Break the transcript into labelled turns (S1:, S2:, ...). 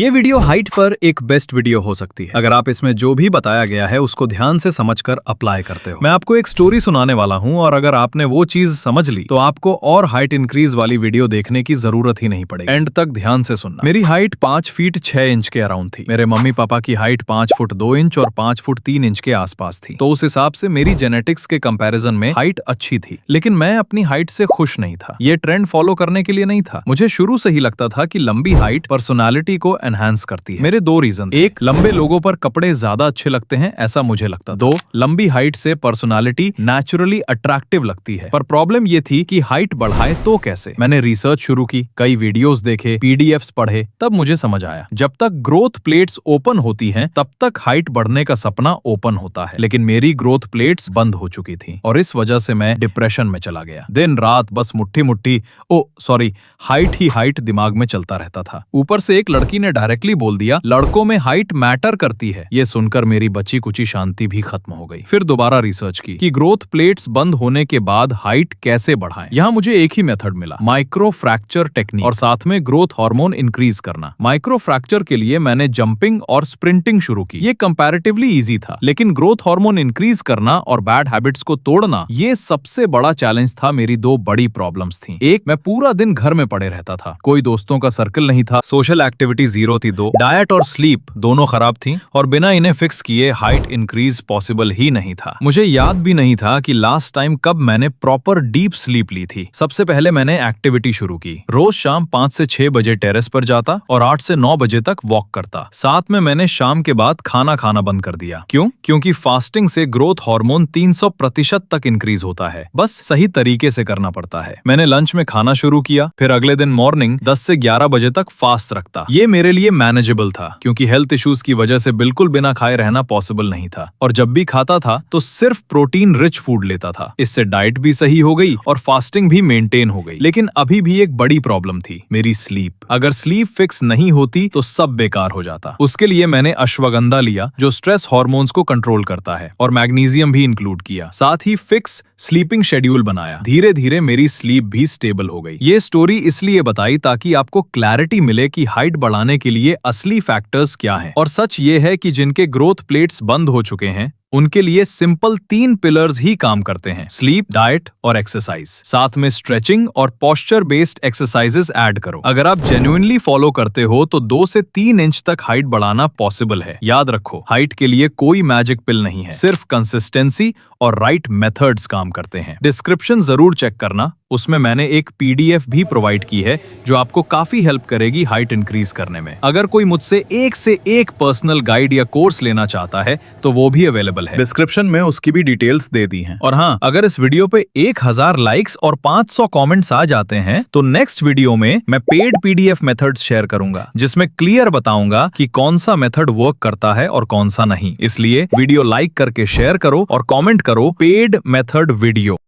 S1: ये video height पर एक बेस्ट वीडियो हो सकती है अगर आप इसमें जो भी बताया गया है उसको ध्यान से समझकर अप्लाई करते हो। मैं आपको एक स्टोरी सुनाने वाला हूं और अगर आपने वो चीज समझ ली तो आपको और हाइट इंक्रीज वाली वीडियो देखने की जरूरत ही नहीं पड़ेगी। एंड तक ध्यान से सुनना। मेरी हाइट 5 फीट 6 इंच के अराउंड थी। मेरे मम्मी पापा की हाइट 5 फुट 2 इंच और 5 फुट 3 इंच के आसपास थी, तो उस हिसाब से मेरी जेनेटिक्स के कंपैरिजन में हाइट अच्छी थी। लेकिन मैं अपनी हाइट से खुश नहीं था। ये ट्रेंड फॉलो करने के लिए नहीं था। मुझे शुरू से ही लगता था कि लंबी हाइट पर्सनालिटी को एनहांस करती है। मेरे दो रीजन। एक, लंबे लोगों पर कपड़े ज्यादा अच्छे लगते हैं, ऐसा मुझे लगता। दो, लंबी हाइट से पर्सनालिटी नेचुरली अट्रैक्टिव लगती है। पर प्रॉब्लम ये थी कि हाइट बढ़ाए तो कैसे। मैंने रिसर्च शुरू की, कई वीडियोस देखे, पीडीएफ्स पढ़े, तब मुझे समझ आया जब तक ग्रोथ प्लेट्स ओपन होती हैं तब तक हाइट बढ़ने का सपना ओपन होता है। लेकिन मेरी ग्रोथ प्लेट्स बंद हो चुकी थी और इस वजह से मैं डिप्रेशन में चला गया। दिन रात बस हाइट ही हाइट दिमाग में चलता रहता था। ऊपर से एक लड़की ने डायरेक्टली बोल दिया लड़कों में हाइट मैटर करती है। ये सुनकर मेरी बची कुची शांति भी खत्म हो गई। फिर दोबारा रिसर्च की कि ग्रोथ प्लेट्स बंद होने के बाद हाइट कैसे बढ़ाएं। यहाँ मुझे एक ही मेथड मिला, माइक्रो फ्रैक्चर टेक्निक और साथ में ग्रोथ हार्मोन इंक्रीज करना। माइक्रो फ्रैक्चर के लिए मैंने जंपिंग और स्प्रिंटिंग शुरू की। ये कंपैरेटिवली इजी था, लेकिन ग्रोथ हार्मोन इंक्रीज करना और बैड हैबिट्स को तोड़ना, ये सबसे बड़ा चैलेंज था। मेरी दो बड़ी प्रॉब्लम्स थी। एक, मैं पूरा दिन घर में पड़े रहता था, कोई दोस्तों का सर्कल नहीं था, सोशल एक्टिविटी जीरो थी। दो, डाइट और स्लीप दोनों खराब थी और बिना इन्हें फिक्स किए हाइट इंक्रीज पॉसिबल ही नहीं था। मुझे याद भी नहीं था कि लास्ट टाइम कब मैंने प्रॉपर डीप स्लीप ली थी। सबसे पहले मैंने एक्टिविटी शुरू की। रोज शाम 5 से 6 बजे टेरेस पर जाता और 8 से 9 बजे तक वॉक करता। साथ में मैंने शाम के बाद खाना खाना बंद कर दिया। क्यों? क्योंकि फास्टिंग से ग्रोथ हार्मोन 300% तक इंक्रीज होता है। बस सही तरीके से करना पड़ता है। मैंने लंच में खाना शुरू किया, फिर अगले दिन मॉर्निंग 10 से 11 बजे तक फास्ट रखता। ये मेरे लिए मैनेजेबल था क्योंकि हेल्थ इश्यूज की वजह से बिल्कुल बिना खाए रहना पॉसिबल नहीं था। और जब भी खाता था तो सिर्फ प्रोटीन रिच फूड लेता था। इससे डाइट भी सही हो गई और फास्टिंग भी मेंटेन हो गई। लेकिन अभी भी एक बड़ी प्रॉब्लम थी, मेरी स्लीप। अगर स्लीप फिक्स नहीं होती तो सब बेकार हो जाता। उसके लिए मैंने अश्वगंधा लिया जो स्ट्रेस हार्मोन्स को कंट्रोल करता है, और मैग्नीशियम भी इंक्लूड किया। साथ ही फिक्स स्लीपिंग शेड्यूल बनाया। धीरे धीरे मेरी स्लीप भी स्टेबल हो गई। ये स्टोरी इसलिए बताई ताकि आपको क्लैरिटी मिले कि हाइट बढ़ाने के लिए असली फैक्टर्स क्या हैं। और सच ये है कि जिनके ग्रोथ प्लेट्स बंद हो चुके हैं उनके लिए सिंपल 3 पिलर्स ही काम करते हैं, स्लीप, डाइट और एक्सरसाइज। साथ में स्ट्रेचिंग और पोस्चर बेस्ड एक्सरसाइजेस ऐड करो। अगर आप जेन्युइनली फॉलो करते हो तो 2 से 3 इंच तक हाइट बढ़ाना पॉसिबल है। याद रखो, हाइट के लिए कोई मैजिक पिल नहीं है, सिर्फ कंसिस्टेंसी और राइट मेथड्स काम करते हैं। डिस्क्रिप्शन जरूर चेक करना, उसमें मैंने एक पीडीएफ भी प्रोवाइड की है जो आपको काफी हेल्प करेगी हाइट इंक्रीज करने में। अगर कोई मुझसे एक से एक पर्सनल गाइड या कोर्स लेना चाहता है तो वो भी अवेलेबल है। डिस्क्रिप्शन में उसकी भी डिटेल्स दे दी हैं। और हाँ, अगर इस वीडियो पे 1000 लाइक्स और 500 कमेंट्स आ जाते हैं तो नेक्स्ट वीडियो में मैं पेड पीडीएफ मेथड्स शेयर करूंगा जिसमें क्लियर बताऊंगा कि कौन सा मेथड वर्क करता है और कौन सा नहीं। इसलिए वीडियो लाइक करके शेयर करो और कमेंट करो पेड मेथड वीडियो।